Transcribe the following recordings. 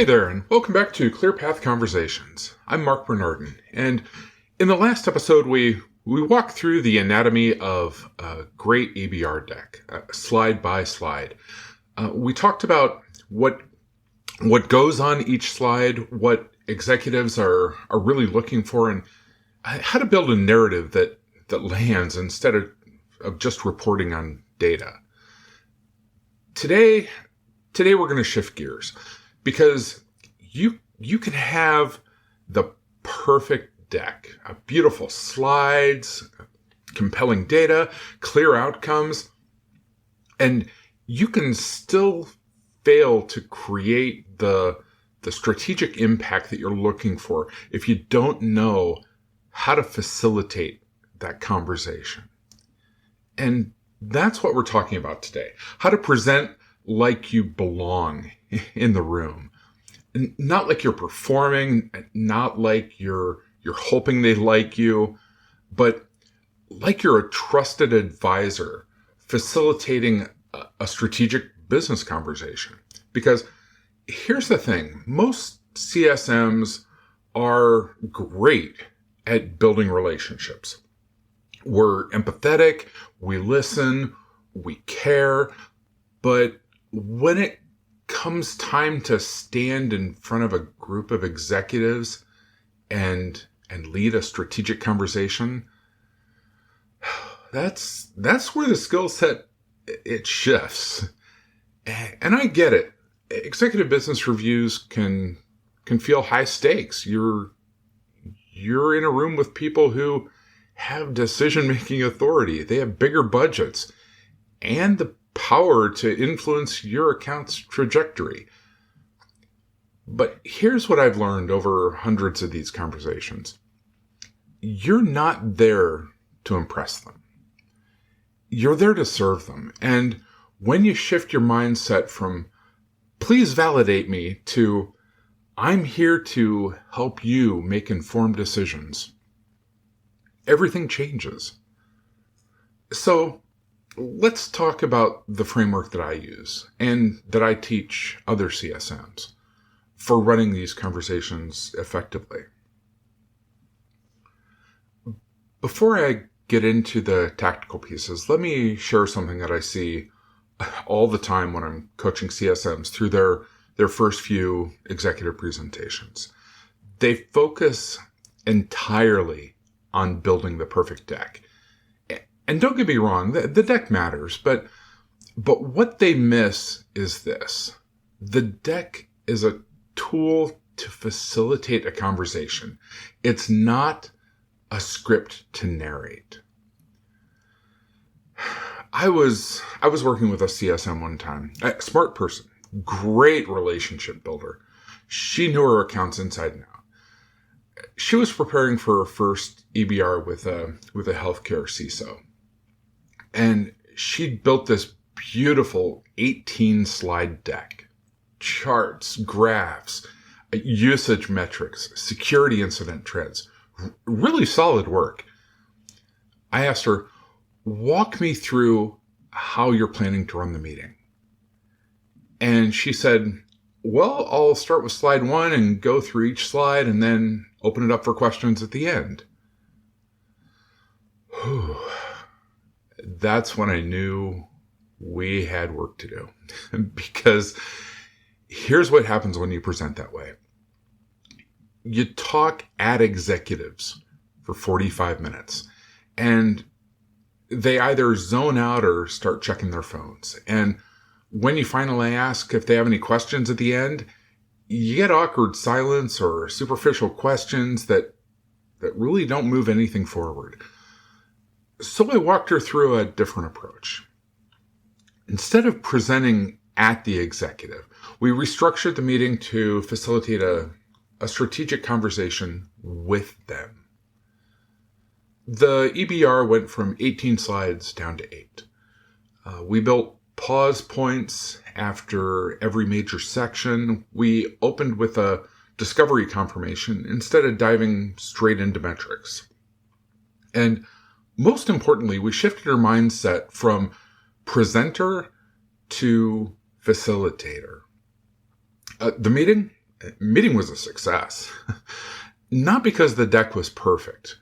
Hey there, and welcome back to Clear Path Conversations. I'm Mark Bernardin, and in the last episode, we walked through the anatomy of a great EBR deck, slide by slide. We talked about what goes on each slide, what executives are really looking for, and how to build a narrative that lands instead of just reporting on data. Today we're going to shift gears. Because you can have the perfect deck, beautiful slides, compelling data, clear outcomes, and you can still fail to create the strategic impact that you're looking for if you don't know how to facilitate that conversation. And that's what we're talking about today. How to present like you belong in the room. Not like you're performing, not like you're hoping they like you, but like you're a trusted advisor facilitating a strategic business conversation. Because here's the thing, most CSMs are great at building relationships. We're empathetic, we listen, we care, but when it comes time to stand in front of a group of executives and lead a strategic conversation, that's where the skill set, it shifts. And I get it. Executive business reviews can feel high stakes. You're in a room with people who have decision-making authority. They have bigger budgets and the power to influence your account's trajectory. But here's what I've learned over hundreds of these conversations. You're not there to impress them. You're there to serve them. And when you shift your mindset from, please validate me, to, I'm here to help you make informed decisions, everything changes. So, let's talk about the framework that I use and that I teach other CSMs for running these conversations effectively. Before I get into the tactical pieces, let me share something that I see all the time when I'm coaching CSMs through their first few executive presentations. They focus entirely on building the perfect deck. And don't get me wrong, the deck matters, but what they miss is this. The deck is a tool to facilitate a conversation. It's not a script to narrate. I was working with a CSM one time, a smart person, great relationship builder. She knew her accounts inside and out. She was preparing for her first EBR with a healthcare CISO. And she'd built this beautiful 18-slide deck. Charts, graphs, usage metrics, security incident trends. Really solid work. I asked her, walk me through how you're planning to run the meeting. And she said, well, I'll start with slide 1 and go through each slide and then open it up for questions at the end. Whew. That's when I knew we had work to do. Because here's what happens when you present that way. You talk at executives for 45 minutes, and they either zone out or start checking their phones. And when you finally ask if they have any questions at the end, you get awkward silence or superficial questions that really don't move anything forward. So I walked her through a different approach. Instead of presenting at the executive, we restructured the meeting to facilitate a strategic conversation with them. The EBR went from 18 slides down to 8. We built pause points after every major section. We opened with a discovery confirmation instead of diving straight into metrics. And most importantly, we shifted our mindset from presenter to facilitator. The meeting, Meeting was a success. Not because the deck was perfect,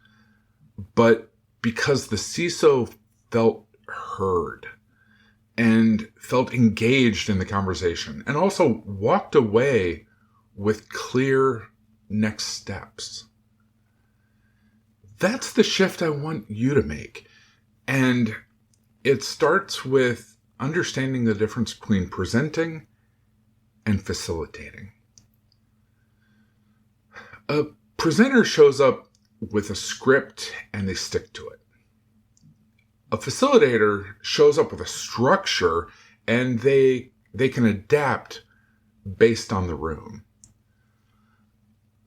but because the CISO felt heard and felt engaged in the conversation and also walked away with clear next steps. That's the shift I want you to make. And it starts with understanding the difference between presenting and facilitating. A presenter shows up with a script and they stick to it. A facilitator shows up with a structure and they can adapt based on the room.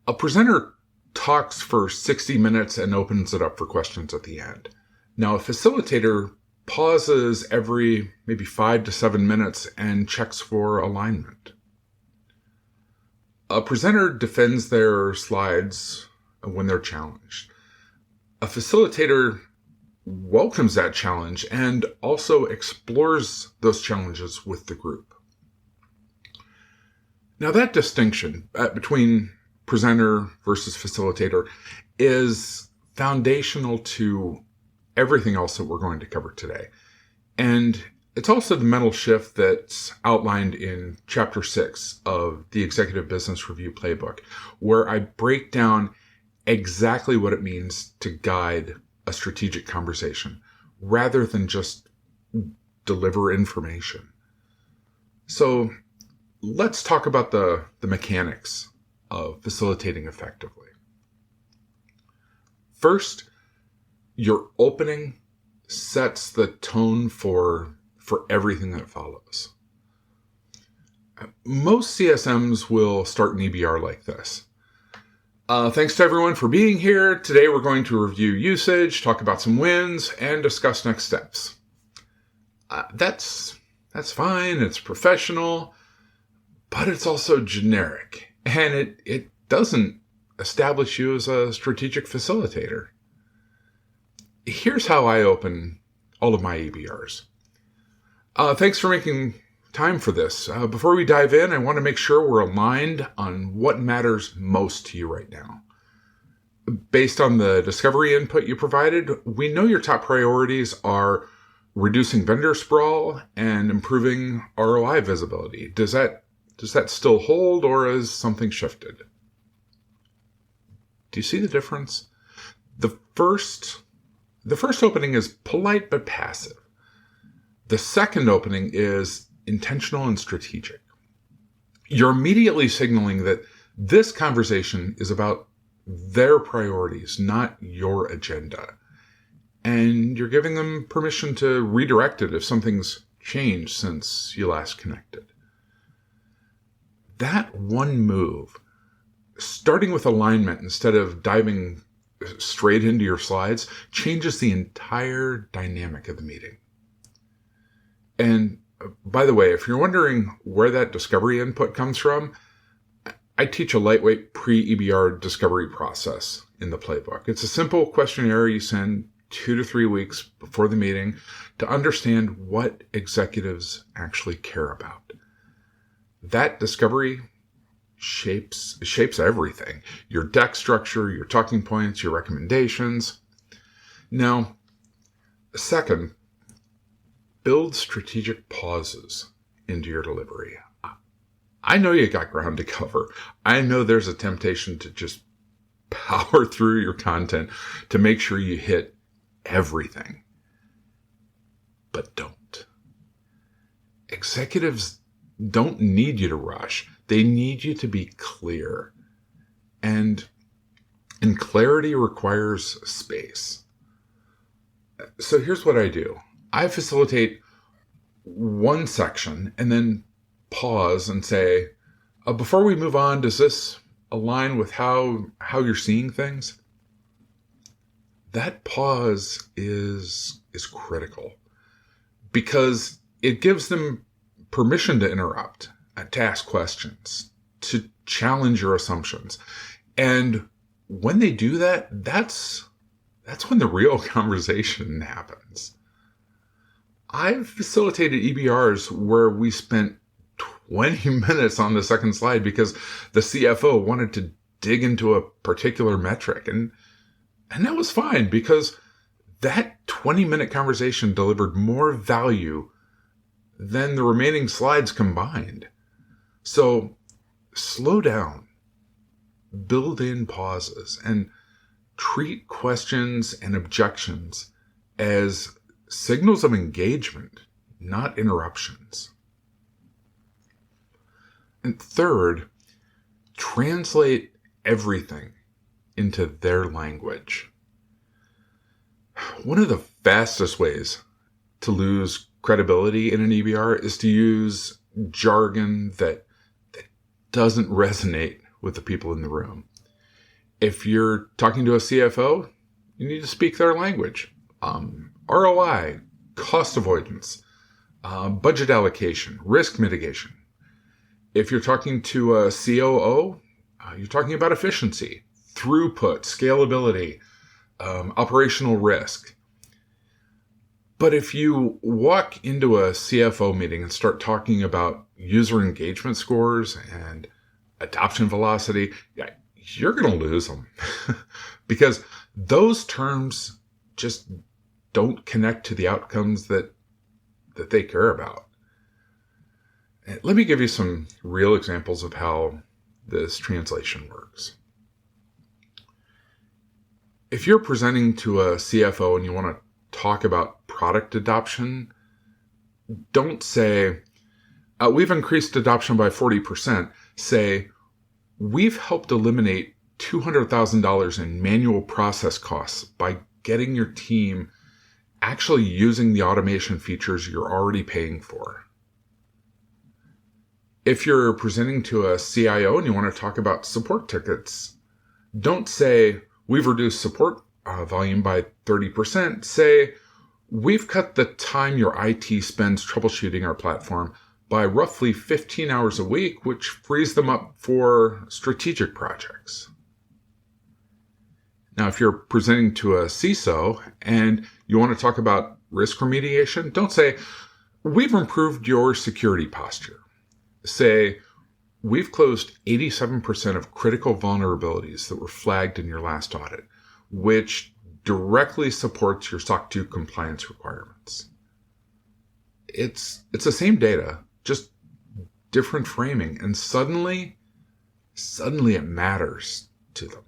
A presenter talks for 60 minutes and opens it up for questions at the end. Now, a facilitator pauses every maybe 5 to 7 minutes and checks for alignment. A presenter defends their slides when they're challenged. A facilitator welcomes that challenge and also explores those challenges with the group. Now, that distinction between presenter versus facilitator is foundational to everything else that we're going to cover today. And it's also the mental shift that's outlined in Chapter 6 of the Executive Business Review Playbook, where I break down exactly what it means to guide a strategic conversation rather than just deliver information. So let's talk about the mechanics of facilitating effectively. First, your opening sets the tone for everything that follows. Most CSMs will start an EBR like this. Thanks to everyone for being here. Today we're going to review usage, talk about some wins, and discuss next steps. That's fine. It's professional, but it's also generic, and it doesn't establish you as a strategic facilitator. Here's how I open all of my EBRs. Thanks for making time for this. Before we dive in, I want to make sure we're aligned on what matters most to you right now. Based on the discovery input you provided, we know your top priorities are reducing vendor sprawl and improving ROI visibility. Does that still hold, or has something shifted? Do you see the difference? The first opening is polite but passive. The second opening is intentional and strategic. You're immediately signaling that this conversation is about their priorities, not your agenda. And you're giving them permission to redirect it if something's changed since you last connected. That one move, starting with alignment instead of diving straight into your slides, changes the entire dynamic of the meeting. And by the way, if you're wondering where that discovery input comes from, I teach a lightweight pre-EBR discovery process in the playbook. It's a simple questionnaire you send 2 to 3 weeks before the meeting to understand what executives actually care about. That discovery shapes everything. Your deck structure, your talking points, your recommendations. Now, second, build strategic pauses into your delivery. I know you got ground to cover. I know there's a temptation to just power through your content to make sure you hit everything. But don't. Executives don't need you to rush. They need you to be clear. And clarity requires space. So here's what I do. I facilitate one section and then pause and say, before we move on, does this align with how you're seeing things? That pause is critical because it gives them permission to interrupt, to ask questions, to challenge your assumptions. And when they do that, that's when the real conversation happens. I've facilitated EBRs where we spent 20 minutes on the second slide because the CFO wanted to dig into a particular metric. And that was fine because that 20-minute conversation delivered more value than the remaining slides combined. So slow down, build in pauses, and treat questions and objections as signals of engagement, not interruptions. And third, translate everything into their language. One of the fastest ways to lose credibility in an EBR is to use jargon that doesn't resonate with the people in the room. If you're talking to a CFO, you need to speak their language. ROI, cost avoidance, budget allocation, risk mitigation. If you're talking to a COO, you're talking about efficiency, throughput, scalability, operational risk. But if you walk into a CFO meeting and start talking about user engagement scores and adoption velocity, you're going to lose them because those terms just don't connect to the outcomes that they care about. Let me give you some real examples of how this translation works. If you're presenting to a CFO and you want to talk about product adoption, don't say, we've increased adoption by 40%. Say, we've helped eliminate $200,000 in manual process costs by getting your team actually using the automation features you're already paying for. If you're presenting to a CIO and you want to talk about support tickets, don't say, we've reduced support volume by 30%. Say, we've cut the time your IT spends troubleshooting our platform by roughly 15 hours a week, which frees them up for strategic projects. Now, if you're presenting to a CISO and you want to talk about risk remediation, don't say, we've improved your security posture. Say, we've closed 87% of critical vulnerabilities that were flagged in your last audit, which directly supports your SOC 2 compliance requirements. It's the same data, just different framing, and suddenly it matters to them.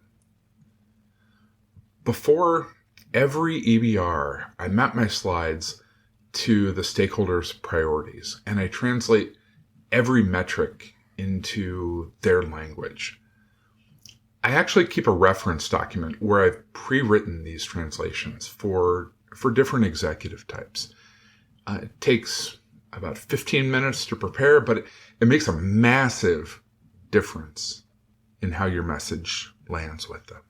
Before every EBR, I map my slides to the stakeholders' priorities, and I translate every metric into their language. I actually keep a reference document where I've pre-written these translations for different executive types. It takes about 15 minutes to prepare, but it makes a massive difference in how your message lands with them.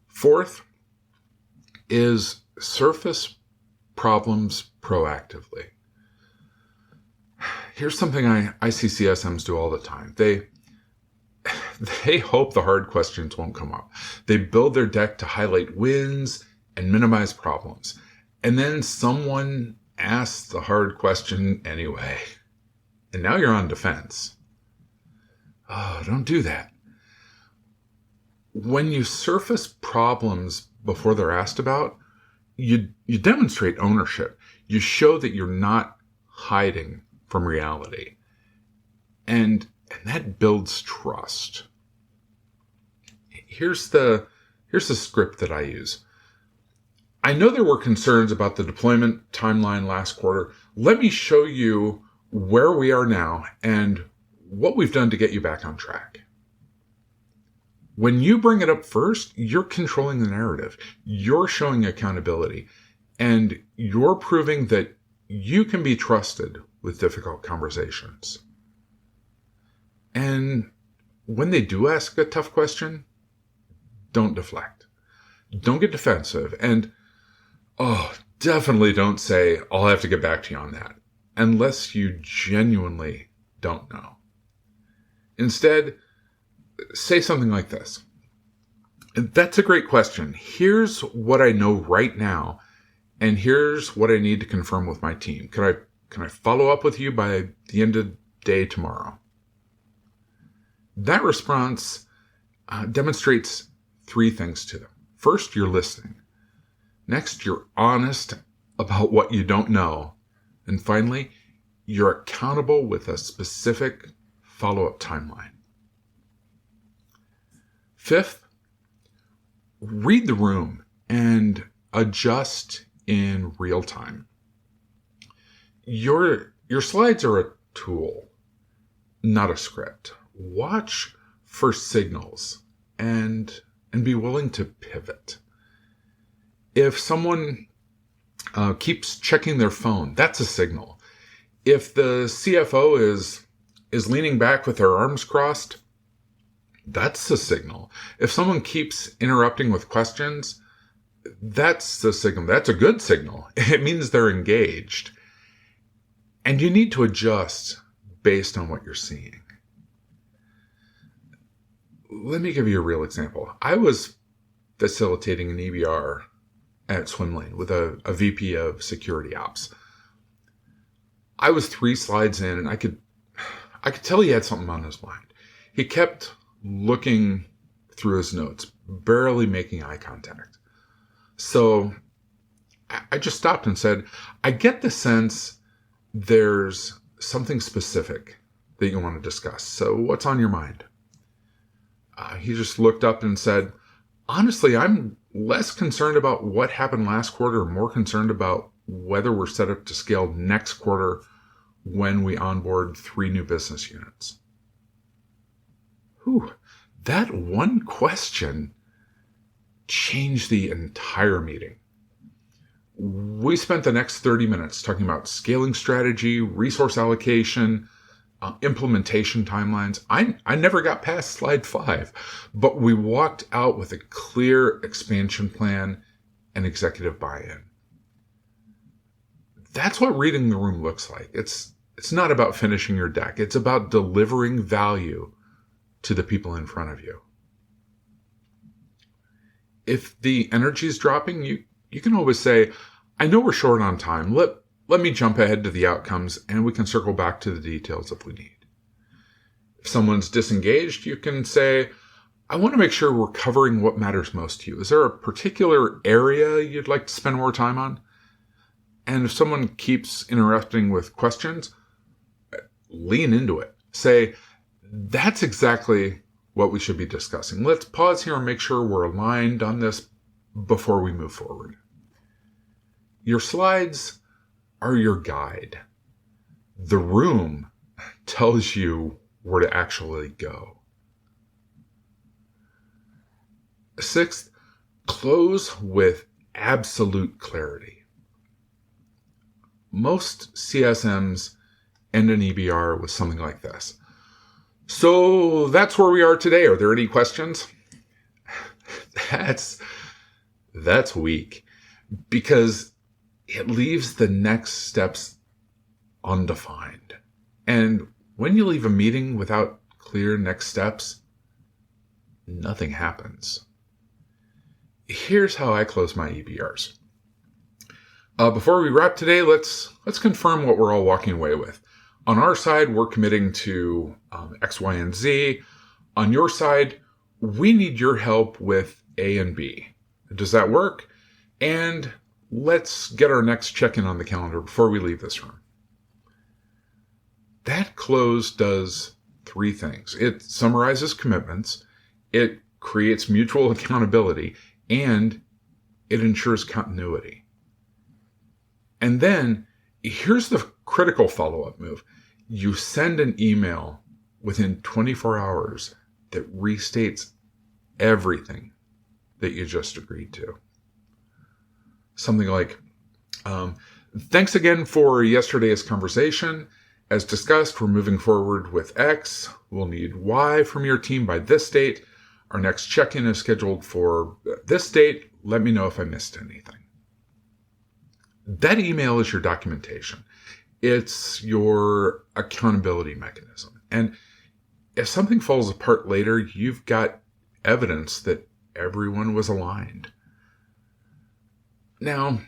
Fourth is surface problems proactively. Here's something I see CSMs do all the time. They hope the hard questions won't come up. They build their deck to highlight wins and minimize problems. And then someone asks the hard question anyway. And now you're on defense. Oh, don't do that. When you surface problems before they're asked about, you demonstrate ownership. You show that you're not hiding from reality. And that builds trust. Here's the script that I use. I know there were concerns about the deployment timeline last quarter. Let me show you where we are now and what we've done to get you back on track. When you bring it up first, you're controlling the narrative. You're showing accountability, and you're proving that you can be trusted with difficult conversations. And when they do ask a tough question, don't deflect. Don't get defensive. And definitely don't say, I'll have to get back to you on that, unless you genuinely don't know. Instead, say something like this. That's a great question. Here's what I know right now, and here's what I need to confirm with my team. Can I Can I follow up with you by the end of the day tomorrow? That response demonstrates three things to them. First, you're listening. Next, you're honest about what you don't know. And finally, you're accountable with a specific follow-up timeline. Fifth, read the room and adjust in real time. Your slides are a tool, not a script. Watch for signals and be willing to pivot. If someone keeps checking their phone, that's a signal. If the CFO is leaning back with their arms crossed, that's a signal. If someone keeps interrupting with questions, that's a signal. That's a good signal. It means they're engaged. And you need to adjust based on what you're seeing. Let me give you a real example. I was facilitating an EBR at Swim Lane with a VP of security ops. I was 3 slides in and I could tell he had something on his mind. He kept looking through his notes, barely making eye contact. So I just stopped and said, I get the sense there's something specific that you want to discuss. So what's on your mind? He just looked up and said, honestly, I'm less concerned about what happened last quarter, more concerned about whether we're set up to scale next quarter when we onboard 3 new business units. Whew, that one question changed the entire meeting. We spent the next 30 minutes talking about scaling strategy, resource allocation, implementation timelines. I never got past slide 5, but we walked out with a clear expansion plan and executive buy-in. That's what reading the room looks like. It's not about finishing your deck. It's about delivering value to the people in front of you. If the energy is dropping, you can always say, I know we're short on time. Let me jump ahead to the outcomes and we can circle back to the details if we need. If someone's disengaged, you can say, I want to make sure we're covering what matters most to you. Is there a particular area you'd like to spend more time on? And if someone keeps interrupting with questions, lean into it. Say, that's exactly what we should be discussing. Let's pause here and make sure we're aligned on this before we move forward. Your slides are your guide. The room tells you where to actually go. 6th, close with absolute clarity. Most CSMs end an EBR with something like this. So that's where we are today. Are there any questions? That's weak, because it leaves the next steps undefined. And when you leave a meeting without clear next steps, nothing happens. Here's how I close my EBRs. Before we wrap today, let's confirm what we're all walking away with. On our side, we're committing to X, Y, and Z. On your side, we need your help with A and B. Does that work? And let's get our next check-in on the calendar before we leave this room. That close does 3 things. It summarizes commitments, it creates mutual accountability, and it ensures continuity. And then, here's the critical follow-up move. You send an email within 24 hours that restates everything that you just agreed to. Something like, thanks again for yesterday's conversation. As discussed, we're moving forward with X. We'll need Y from your team by this date. Our next check-in is scheduled for this date. Let me know if I missed anything. That email is your documentation. It's your accountability mechanism. And if something falls apart later, you've got evidence that everyone was aligned. Now,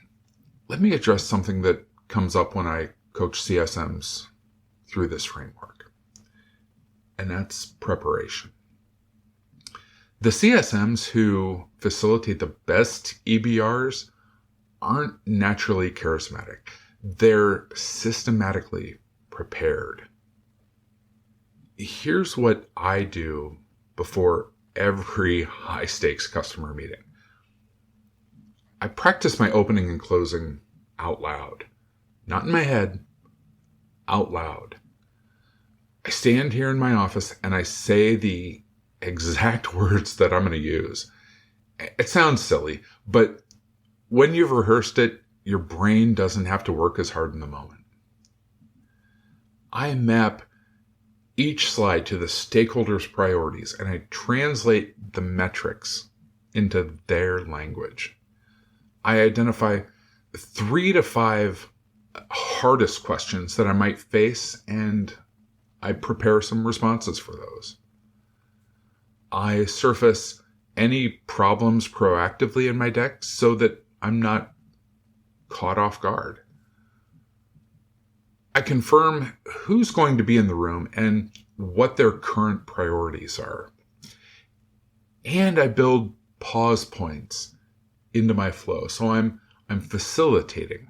let me address something that comes up when I coach CSMs through this framework, and that's preparation. The CSMs who facilitate the best EBRs aren't naturally charismatic. They're systematically prepared. Here's what I do before every high-stakes customer meeting. I practice my opening and closing out loud. Not in my head, out loud. I stand here in my office and I say the exact words that I'm going to use. It sounds silly, but when you've rehearsed it, your brain doesn't have to work as hard in the moment. I map each slide to the stakeholders' priorities, and I translate the metrics into their language. I identify 3 to 5 hardest questions that I might face, and I prepare some responses for those. I surface any problems proactively in my deck so that I'm not caught off guard. I confirm who's going to be in the room and what their current priorities are. And I build pause points into my flow. So I'm facilitating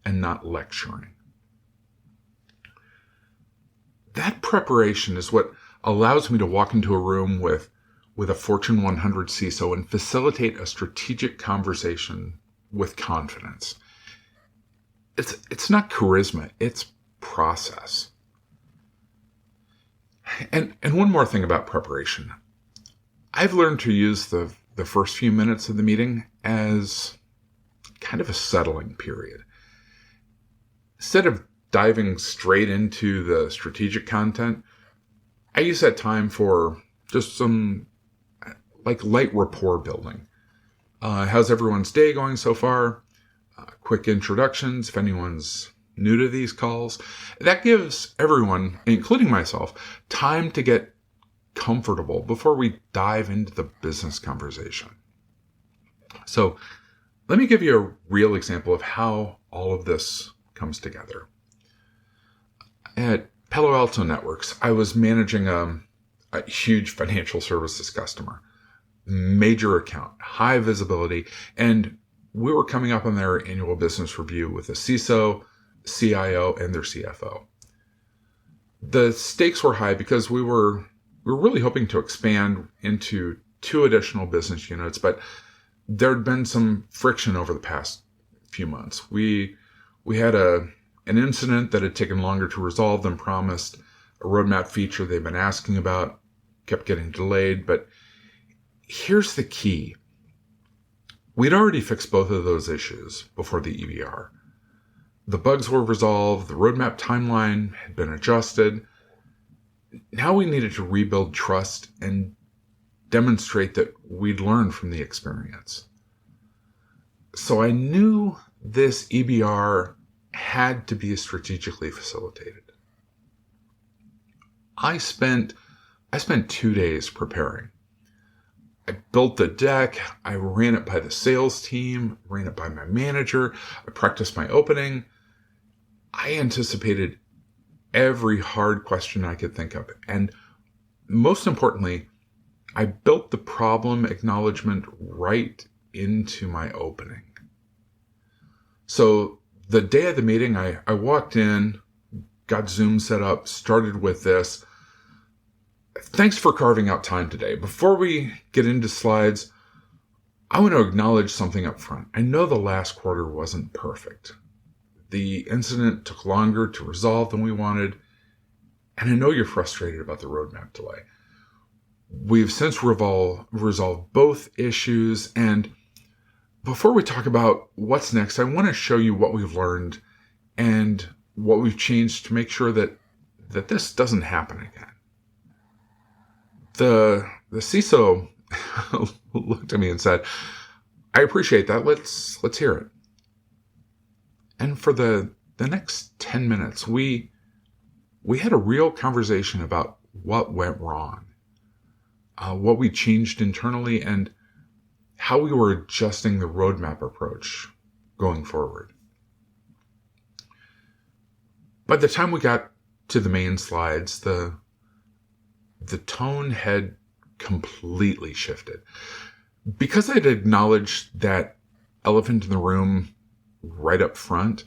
and not lecturing. That preparation is what allows me to walk into a room with a Fortune 100 CISO and facilitate a strategic conversation with confidence. It's not charisma, it's process. And one more thing about preparation. I've learned to use the first few minutes of the meeting as kind of a settling period. Instead of diving straight into the strategic content, I use that time for just some light rapport building. How's everyone's day going so far? Quick introductions if anyone's new to these calls. That gives everyone, including myself, time to get comfortable before we dive into the business conversation. So let me give you a real example of how all of this comes together. At Palo Alto Networks, I was managing a huge financial services customer, major account, high visibility, and we were coming up on their annual business review with a CISO, CIO, and their CFO. The stakes were high because we were really hoping to expand into 2 additional business units, but there'd been some friction over the past few months. We had an incident that had taken longer to resolve than promised, a roadmap feature they've been asking about, kept getting delayed, but here's the key. We'd already fixed both of those issues before the EBR. The bugs were resolved, the roadmap timeline had been adjusted. Now we needed to rebuild trust and demonstrate that we'd learned from the experience. So I knew this EBR had to be strategically facilitated. I spent 2 days preparing. I built the deck, I ran it by the sales team, ran it by my manager, I practiced my opening. I anticipated every hard question I could think of. And most importantly, I built the problem acknowledgement right into my opening. So the day of the meeting, I walked in, got Zoom set up, started with this. Thanks for carving out time today. Before we get into slides, I want to acknowledge something up front. I know the last quarter wasn't perfect. The incident took longer to resolve than we wanted, and I know you're frustrated about the roadmap delay. We've since resolved both issues, and before we talk about what's next, I want to show you what we've learned and what we've changed to make sure that this doesn't happen again. The CISO looked at me and said, I appreciate that. Let's hear it. And for the next 10 minutes, we had a real conversation about what went wrong, what we changed internally, and how we were adjusting the roadmap approach going forward. By the time we got to the main slides, the tone had completely shifted. Because I'd acknowledged that elephant in the room right up front,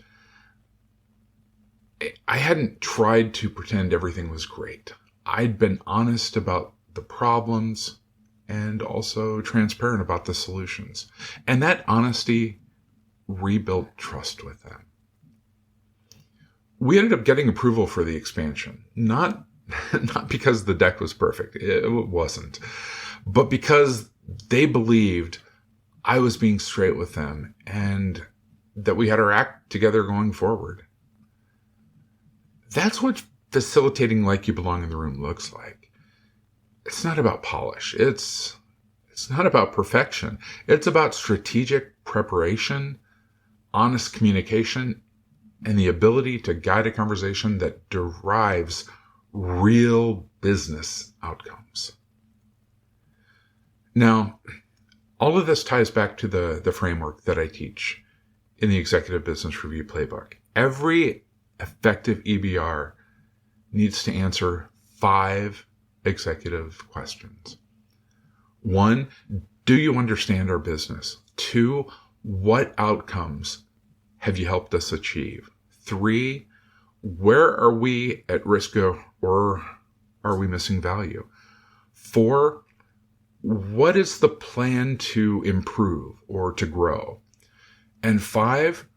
I hadn't tried to pretend everything was great. I'd been honest about the problems and also transparent about the solutions. And that honesty rebuilt trust with them. We ended up getting approval for the expansion, not because the deck was perfect. It wasn't. But because they believed I was being straight with them and that we had our act together going forward. That's what facilitating like you belong in the room looks like. It's not about polish. It's not about perfection. It's about strategic preparation, honest communication, and the ability to guide a conversation that derives real business outcomes. Now, all of this ties back to the framework that I teach in the Executive Business Review Playbook. Every effective EBR needs to answer 5 executive questions. 1, do you understand our business? 2, what outcomes have you helped us achieve? 3, where are we at risk or are we missing value? 4, what is the plan to improve or to grow? And 5,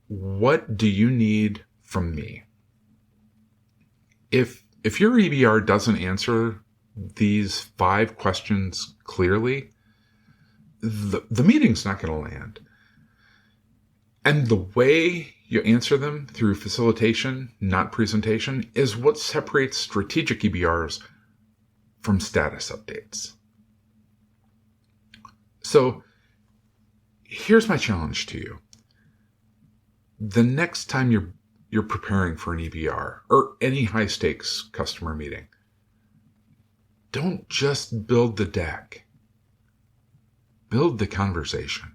what do you need from me? If your EBR doesn't answer these 5 questions clearly, the meeting's not going to land. And the way you answer them through facilitation, not presentation, is what separates strategic EBRs from status updates. So here's my challenge to you. The next time you're preparing for an EBR or any high stakes customer meeting, don't just build the deck. Build the conversation.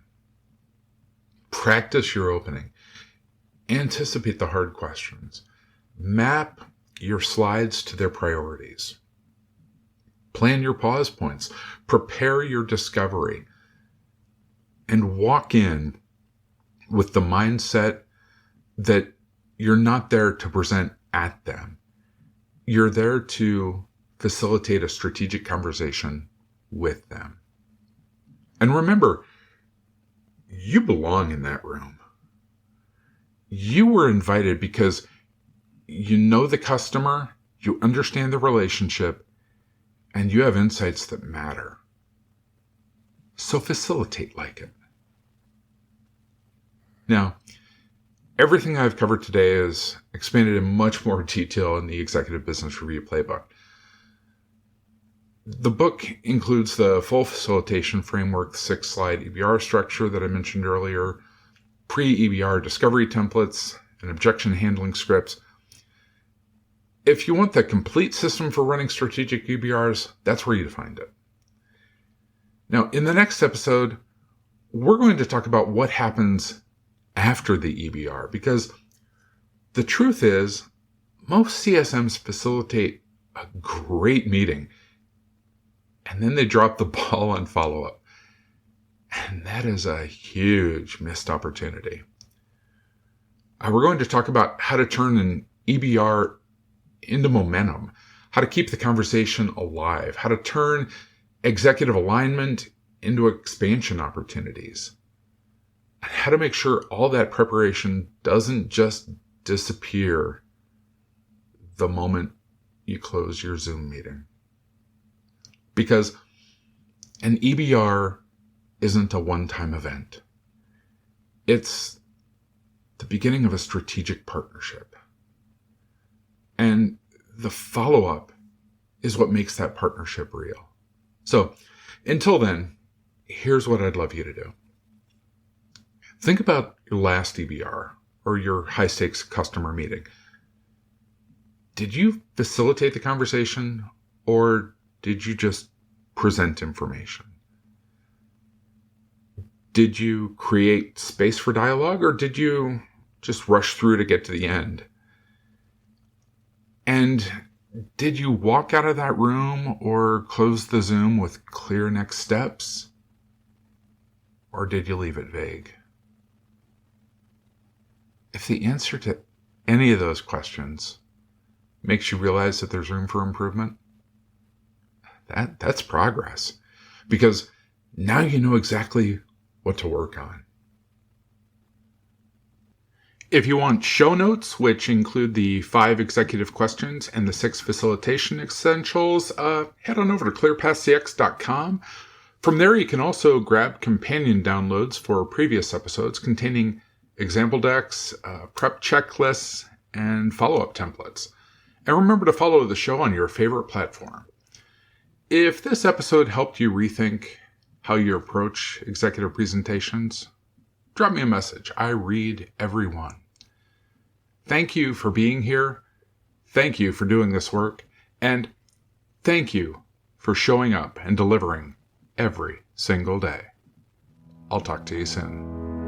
Practice your opening. Anticipate the hard questions. Map your slides to their priorities. Plan your pause points. Prepare your discovery. And walk in with the mindset that you're not there to present at them. You're there to facilitate a strategic conversation with them. And remember, you belong in that room. You were invited because you know the customer, you understand the relationship, and you have insights that matter. So facilitate like it. Now, everything I've covered today is expanded in much more detail in the Executive Business Review Playbook. The book includes the full facilitation framework, 6-slide EBR structure that I mentioned earlier, pre-EBR discovery templates, and objection handling scripts. If you want the complete system for running strategic EBRs, that's where you'd find it. Now, in the next episode, we're going to talk about what happens after the EBR, because the truth is, most CSMs facilitate a great meeting, and then they drop the ball on follow-up. And that is a huge missed opportunity. We're going to talk about how to turn an EBR into momentum, how to keep the conversation alive, how to turn executive alignment into expansion opportunities, and how to make sure all that preparation doesn't just disappear the moment you close your Zoom meeting. Because an EBR isn't a one-time event. It's the beginning of a strategic partnership. And the follow-up is what makes that partnership real. So until then, here's what I'd love you to do. Think about your last EBR or your high-stakes customer meeting. Did you facilitate the conversation, or did you just present information? Did you create space for dialogue, or did you just rush through to get to the end? And did you walk out of that room or close the Zoom with clear next steps? Or did you leave it vague? If the answer to any of those questions makes you realize that there's room for improvement, that's progress. Because now you know exactly what to work on. If you want show notes, which include the 5 executive questions and the 6 facilitation essentials, head on over to clearpathcx.com. From there, you can also grab companion downloads for previous episodes containing example decks, prep checklists, and follow-up templates. And remember to follow the show on your favorite platform. If this episode helped you rethink how you approach executive presentations, drop me a message. I read every one. Thank you for being here. Thank you for doing this work. And thank you for showing up and delivering every single day. I'll talk to you soon.